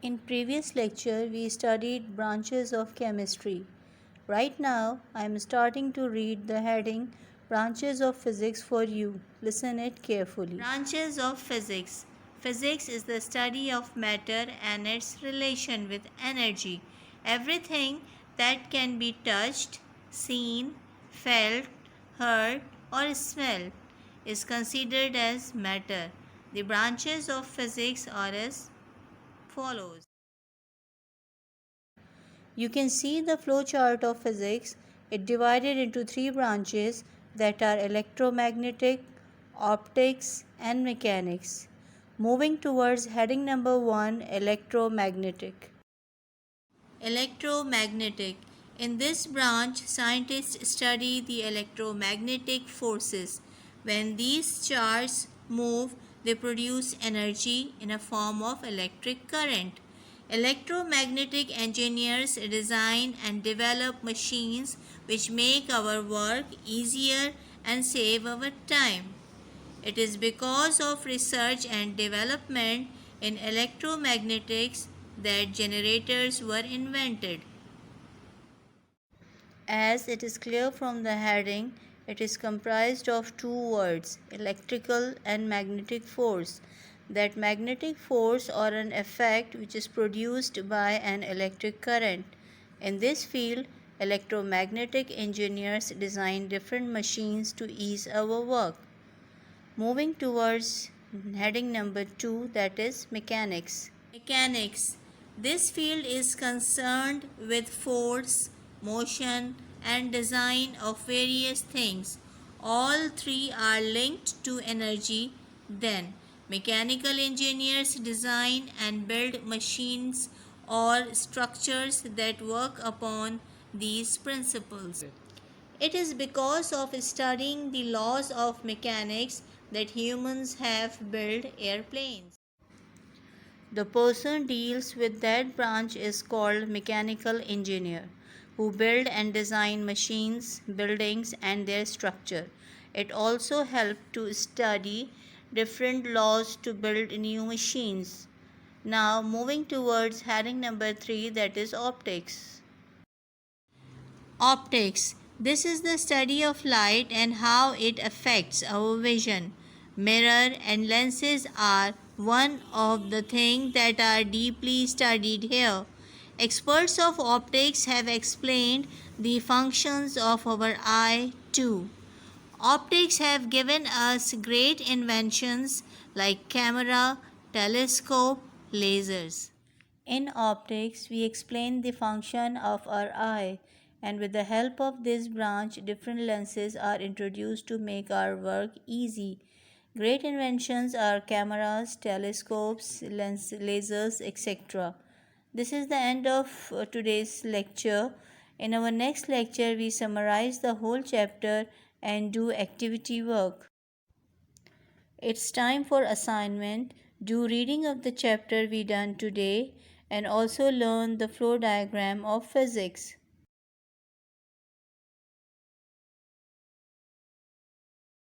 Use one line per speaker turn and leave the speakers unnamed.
In previous lecture, we studied branches of chemistry. Right now, I am starting to read the heading Branches of Physics for you. Listen it carefully. Branches of Physics. Physics is the study of matter and its relation with energy. Everything that can be touched, seen, felt, heard, or smelled is considered as matter. The branches of physics are as follows. You can see the flow chart of physics. It divided into three branches that are electromagnetic, optics, and mechanics. Moving towards heading number 1, electromagnetic. Electromagnetic. In this branch, scientists study the electromagnetic forces. When these charges move, they produce energy in a form of electric current. Electromagnetic engineers design and develop machines which make our work easier and save our time. It is because of research and development in electromagnetics that generators were invented. As it is clear from the heading, it is comprised of two words, electrical and magnetic force. That magnetic force or an effect which is produced by an electric current. In this field, electromagnetic engineers design different machines to ease our work. Moving towards heading number 2, that is mechanics. Mechanics. This field is concerned with force, motion, and design of various things. All three are linked to energy. Then, mechanical engineers design and build machines or structures that work upon these principles. It is because of studying the laws of mechanics that humans have built airplanes. The person deals with that branch is called mechanical engineer, who build and design machines, buildings and their structure. It also helps to study different laws to build new machines. Now moving towards heading number 3, that is optics. Optics. This is the study of light and how it affects our vision. Mirror and lenses are one of the things that are deeply studied here. Experts of optics have explained the functions of our eye too. Optics have given us great inventions like camera, telescope, lasers. In optics, we explain the function of our eye, and with the help of this branch, different lenses are introduced to make our work easy. Great inventions are cameras, telescopes, lasers, etc. This is the end of today's lecture. In our next lecture, we summarize the whole chapter and do activity work. It's time for assignment. Do reading of the chapter we done today and also learn the flow diagram of physics.